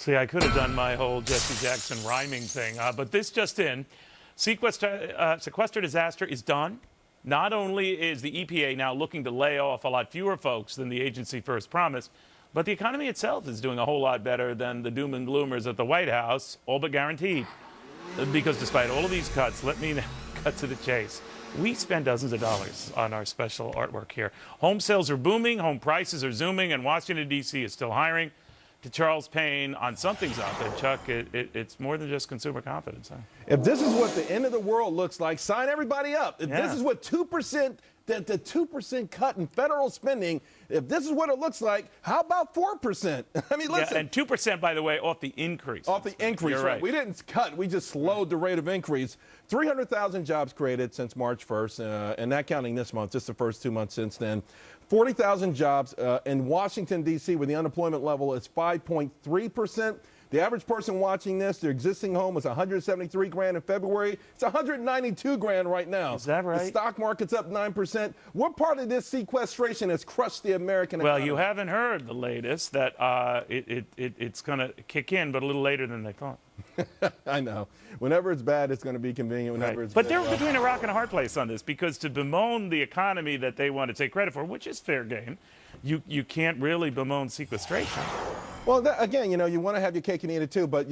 See, I could have done my whole Jesse Jackson rhyming thing, but this just in. Sequester disaster is done. Not only is the EPA now looking to lay off a lot fewer folks than the agency first promised, but the economy itself is doing a whole lot better than the doom and gloomers at the White House, all but guaranteed. Because despite all of these cuts, let me cut to the chase. We spend dozens of dollars on our special artwork here. Home sales are booming, home prices are zooming, and Washington, D.C. is still hiring. To Charles Payne, on something's out there, Chuck, it's more than just consumer confidence. Huh? If this is what the end of the world looks like, sign everybody up. If this is what 2%, the 2% cut in federal spending, if this is what it looks like, how about 4%? I mean, listen. Yeah, and 2%, by the way, off the increase. Off the increase, right. We didn't cut. We just slowed the rate of increase. 300,000 jobs created since March 1st, and not counting this month, just the first 2 months since then. 40,000 jobs in Washington, D.C., where the unemployment level is 5.3%. The average person watching this, their existing home was $173 grand in February. It's $192 grand right now. Is that right? The stock market's up 9%. What part of this sequestration has crushed the American economy? Well, you haven't heard the latest that it's going to kick in, but a little later than they thought. I know. Whenever it's bad, it's going to be convenient. Whenever it's but good, they're between a rock and a hard place on this, because to bemoan the economy that they want to take credit for, which is fair game, you can't really bemoan sequestration. Well, again, you know, you want to have your cake and eat it too, but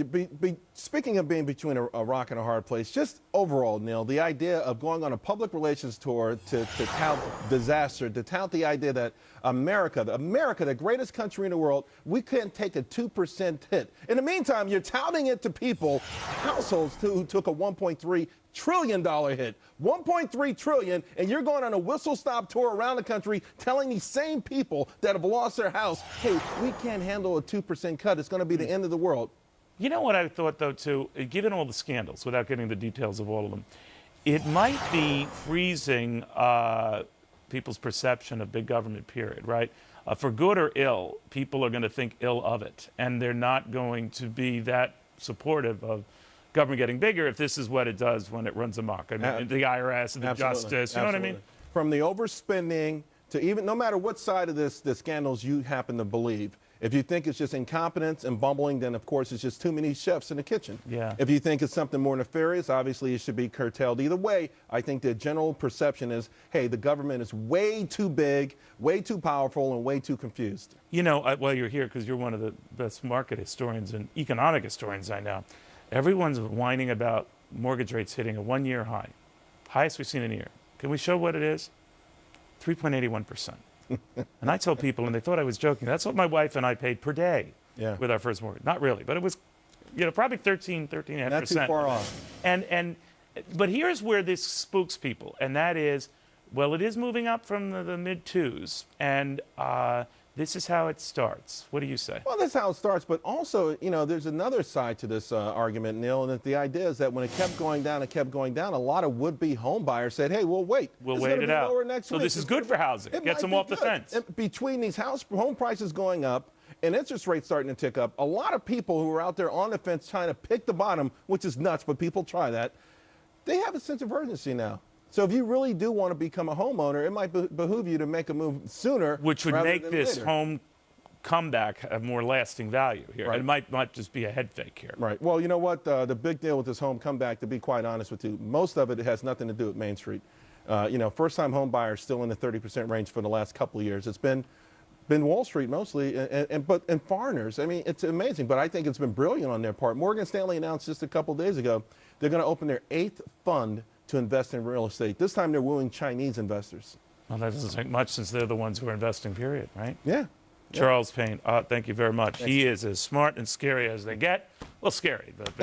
speaking of being between a rock and a hard place, just overall, Neil, the idea of going on a public relations tour to tout disaster, to tout the idea that America, the greatest country in the world, we can't take a 2% hit. In the meantime, you're touting it to people, households who took a $1.3 trillion hit. $1.3 trillion, and you're going on a whistle-stop tour around the country telling these same people that have lost their house, hey, we can't handle a 2% cut. It's going to be the end of the world. You know what I thought, though, too? Given all the scandals, without getting the details of all of them, it might be freezing people's perception of big government, period, right? For good or ill, people are going to think ill of it, and they're not going to be that supportive of government getting bigger if this is what it does when it runs amok. I mean, the IRS and the justice, you know what I mean? From the overspending to even, no matter what side of the scandals you happen to believe, if you think it's just incompetence and bumbling, then of course it's just too many chefs in the kitchen. Yeah. If you think it's something more nefarious, obviously it should be curtailed. Either way, I think the general perception is, hey, the government is way too big, way too powerful, and way too confused. You know, well, you're here because you're one of the best market historians and economic historians I know. Everyone's whining about mortgage rates hitting a one-year high, highest we've seen in a year. Can we show what it is? 3.81%. And I told people, and they thought I was joking, that's what my wife and I paid per day with our first mortgage. Not really, but it was, you know, probably 13.5%. Not too far off. But here's where this spooks people, and that is, well, it is moving up from the mid-twos, and this is how it starts. What do you say? Well, that's how it starts, but also, you know, there's another side to this argument, Neil, and that the idea is that when it kept going down, a lot of would-be home buyers said, hey, we'll wait. We'll wait it out. So this is good for housing. It gets them off the fence. And between these home prices going up and interest rates starting to tick up, a lot of people who are out there on the fence trying to pick the bottom, which is nuts, but people try that, they have a sense of urgency now. So if you really do want to become a homeowner, it might behoove you to make a move sooner. Which would make this later. Home comeback have more lasting value here. Right. It might not just be a head fake here. Right. Well, you know what? The big deal with this home comeback, to be quite honest with you, most of it has nothing to do with Main Street. You know, first-time home buyers still in the 30% range for the last couple of years. It's been Wall Street mostly, and foreigners. I mean, it's amazing, but I think it's been brilliant on their part. Morgan Stanley announced just a couple days ago they're going to open their 8th fund to invest in real estate. This time they're wooing Chinese investors. Well, that doesn't take much since they're the ones who are investing, period, right? Yeah. Charles Payne, thank you very much. He is as smart and scary as they get. Well, scary, but